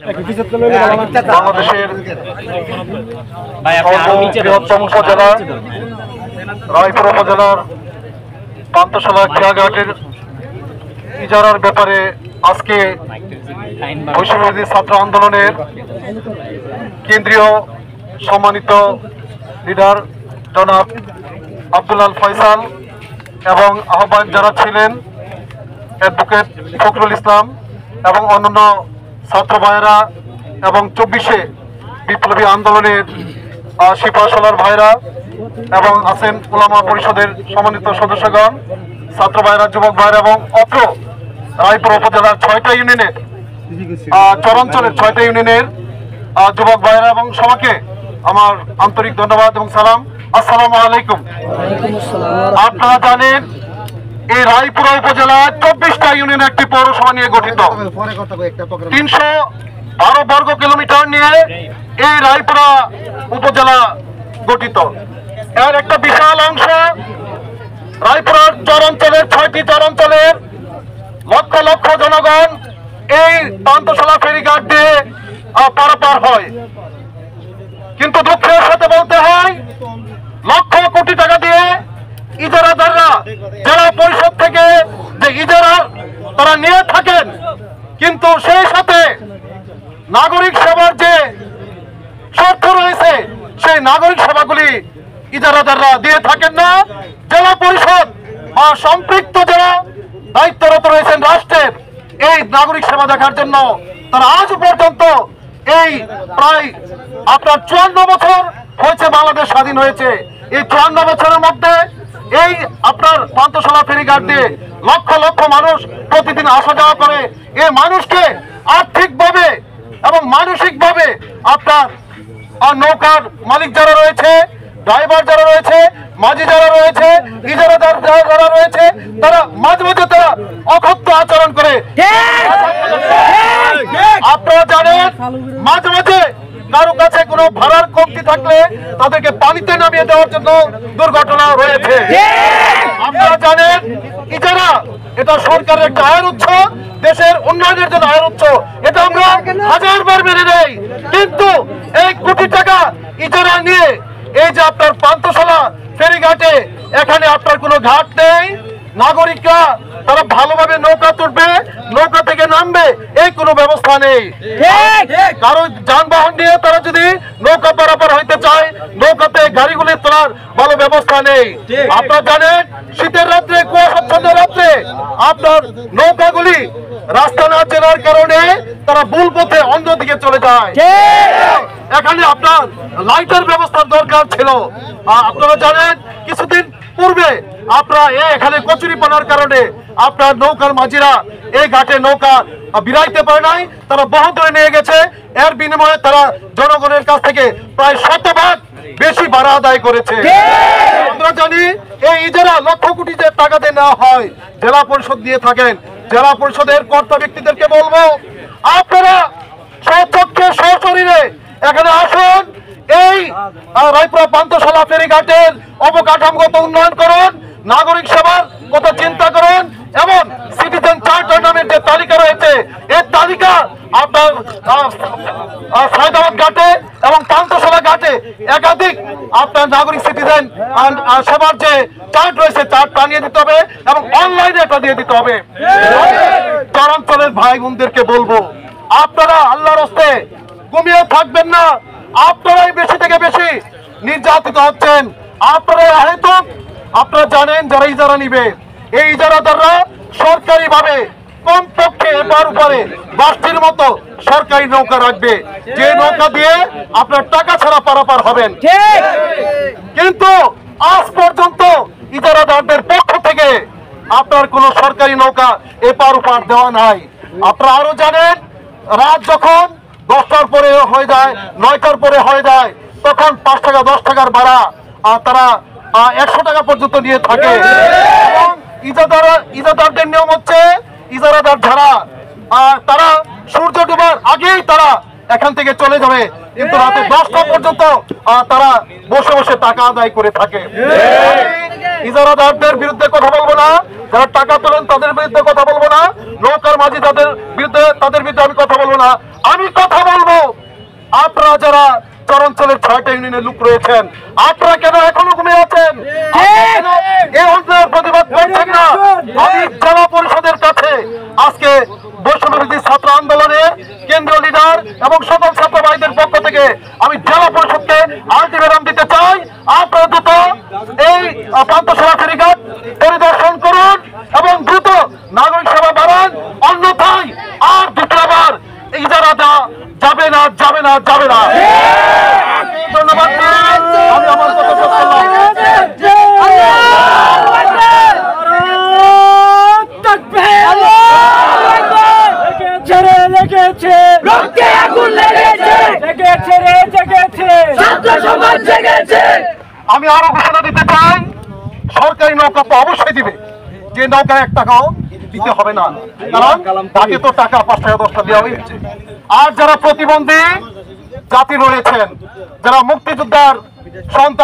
বাংলাদেশের বৃহত্তম উপজেলা রায়পুর উপজেলার পান্তশালা খেয়াঘাটের ইজারার ব্যাপারে আজকে বৈষম্যবিরোধী ছাত্র আন্দোলনের কেন্দ্রীয় সম্মানিত লিডার জনাব আব্দুল আল ফয়সাল এবং আহ্বায়ক যারা ছিলেন অ্যাডভোকেট ফখরুল ইসলাম এবং অন্যান্য ছাত্র ভাইয়েরা এবং 24-এ বিপ্লবী আন্দোলনের সিপাহসালার ভাইরা এবং আছেন উলামা পরিষদের সম্মানিত সদস্যগণ, ছাত্র ভাইরা, যুবক ভাইরা এবং অত্র রায়পুর উপজেলার 6টা ইউনিয়নের চরাঞ্চলের 6টা ইউনিয়নের যুবক ভাইরা এবং সবাইকে আমার আন্তরিক ধন্যবাদ এবং সালাম। আসসালামু আলাইকুম। আপনারা জানেন এই রায়পুর উপজেলা 24টা ইউনিয়ন একটি পৌরসভা নিয়ে গঠিত। 312 বর্গ কিলোমিটার নিয়ে এই রায়পুরা উপজেলা গঠিত। এর একটা বিশাল অংশ রায়পুরার চরাঞ্চলের 6টি চরাঞ্চলের লক্ষ লক্ষ জনগণ এই পান্তশালা ফেরিঘাট দিয়ে পারাপার হয়। কিন্তু দুঃখের সাথে বলতে হয়, লক্ষ কোটি টাকা দিয়ে ইজারাদাররা জেলা পরিষদ থেকে যে ইজারা তারা নিয়ে থাকেন, কিন্তু সেই সাথে নাগরিক সেবার যে শর্ত রয়েছে সেই নাগরিক সেবাগুলি ইজারাদাররা দিয়ে থাকেন না। জেলা পরিষদ বা সম্পৃক্ত যারা দায়িত্বরত রয়েছেন রাষ্ট্রের এই নাগরিক সেবা দেখার জন্য, তারা আজ পর্যন্ত এই প্রায় আপনার 54 বছর হয়েছে বাংলাদেশ স্বাধীন হয়েছে। এই 54 বছরের মধ্যে এই আপনার পান্তশালা ফেরিঘাট দিয়ে লক্ষ লক্ষ মানুষ প্রতিদিন আসা যাওয়া করে। এই মানুষকে আর্থিকভাবে এবং মানসিকভাবে আপনার নৌকার মালিক যারা রয়েছে, ড্রাইভার যারা রয়েছে, মাঝি যারা রয়েছে, ইজারাদার যারা রয়েছে, তারা মাঝে মাঝে তারা অকথ্য আচরণ করে। আপনারা জানেন মাঝে মাঝে কারো কাছে কোনো ভাড়ার কমতি থাকলে তাদেরকে পানিতে নামিয়ে দেওয়ার জন্য দুর্ঘটনা রয়েছে। আপনারা জানেন ইজারা এটা সরকারের একটা আয়ের উৎস, দেশের উন্নয়নের জন্য আয়ের উৎস, এটা আমরা হাজারবার মেনে নেই। কিন্তু এই কোটি টাকা ইজারা নিয়ে এই যে আপনার পান্তশালা ফেরিঘাটে এখানে আপনার কোনো ঘাট নেই, নাগরিকরা তারা ভালোভাবে নৌকা তুলবে, নৌকা থেকে নামবে, এই কোনো ব্যবস্থা নেই। কারো যানবাহন নিয়ে তারা যদি নৌকা পারাপার হইতে চায়, নৌকাতে গাড়িগুলি তোলার ভালো ব্যবস্থা নেই। আপনারা জানেন শীতের রাত্রে, কুয়াশাচ্ছন্ন রাত্রে আপনার নৌকাগুলি রাস্তা না চেনার কারণে তারা ভুল পথে অন্যদিকে চলে যায়। এখানে আপনার লাইটের ব্যবস্থার দরকার ছিল। আপনারা জানেন কিছুদিন পূর্বে আপনারা এখানে কচুরিপানার কারণে আপনার নৌকার মাঝিরা এই ঘাটে নৌকা বিরাইতে পারে নাই, তারা বহু দূরে নিয়ে গেছে। এর বিনিময়ে তারা জনগণের কাছ থেকে প্রায় 100 বেশি ভাড়া আদায় করেছে। আমরা জানি এই ইজারা লক্ষ কোটি যে টাকা দিয়ে নেওয়া হয়, জেলা পরিষদ দিয়ে থাকেন। জেলা পরিষদের কর্তা ব্যক্তিদেরকে বলবো, আপনারা স্বচক্ষে সশরীরে এখানে আসুন, এই রায়পুরা পান্তশালা ফেরিঘাটের অবকাঠামোগত উন্নয়ন করুন, নাগরিক সেবার কথা চিন্তা করুন এবং সিটিজেন চার্টার নামের যে তালিকা রয়েছে এই তালিকা আপনার সায়দাবাদ ঘাটে এবং পান্তশালা ঘাটে একাধিক আপনার নাগরিক সিটিজেন সেবার যে চার্ট রয়েছে চার্ট টানিয়ে দিতে হবে এবং অনলাইনে এটা দিয়ে দিতে হবে। চরাঞ্চলের ভাই বোনদেরকে বলবো, আপনারা আল্লাহর হস্তে ঘুমিয়ে থাকবেন না। আপনারাই বেশি থেকে বেশি নির্যাতিত হচ্ছেন। আপনারা জানেন যারা ইজারা নিবে, এই ইজারাদাররা সরকারি ভাবে কমপক্ষে এবার উপরে 10টির মতো সরকারি নৌকা রাখবে, যে নৌকা দিয়ে আপনার টাকা ছাড়া পারাপার হবেন। কিন্তু আজ পর্যন্ত ইজারাদারদের পক্ষ থেকে আপনার কোন সরকারি নৌকা এপার ওপার দেওয়া নাই। আপনারা আরো জানেন রাত যখন 10টার পরে হয়ে যায়, 9টার পরে হয়ে যায়, তখন 5 টাকা 10 টাকার ভাড়া তারা 100 টাকা পর্যন্ত নিয়ে থাকে। এবং ইজারাদারদের নিয়ম হচ্ছে ইজারাদার যারা তারা সূর্য ডুবার আগেই তারা এখান থেকে চলে যাবে, কিন্তু রাতে 10টা পর্যন্ত তারা বসে বসে টাকা আদায় করে থাকে। ইজারাদারদের বিরুদ্ধে কথা বলবো না, যারা টাকা তোলেন তাদের বিরুদ্ধে কথা বলবো না, নৌকার মাঝি যাদের বিরুদ্ধে তাদের বিরুদ্ধে আমি কথা বলবো না। আমি কথা বলবো আপনারা যারা চরাঞ্চলের 6টা ইউনিয়নের লোক রয়েছেন, আপনারা কেন এখনো ঘুমিয়ে আছেন? এই অঞ্চলের প্রতিবাদ করছেন না? আমি জেলা পরিষদের কাছে আজকে বৈষম্যবিরোধী ছাত্র আন্দোলনের কেন্দ্রীয় লিডার এবং সকল ছাত্র ভাইদের পক্ষ থেকে আমি জেলা পরিষদকে আলটিমেটাম দিতে চাই, আপনারা দ্রুত এই পান্থশালা ফেরিঘাট পরিদর্শন করুন এবং দ্রুত নাগরিক সেবা বাড়ান, অন্যথায় আর দ্বিতীয়বার ইজারা দেওয়া যাবে না, যাবে না, যাবে না। ধন্যবাদ। আমি আমার কথা শেষ করলাম। আমি আরো ঘোষণা দিতে চাই, সরকারি নৌকা তো অবশ্যই দিবে, যে নৌকায় 1 টাকাও দিতে হবে না, কারণ তাকে তো টাকা 5 টাকা 10 টাকা দেওয়া হয়েছে। আর যারা প্রতিবন্ধী জাতি রয়েছেন, যারা মুক্তিযোদ্ধার সন্তান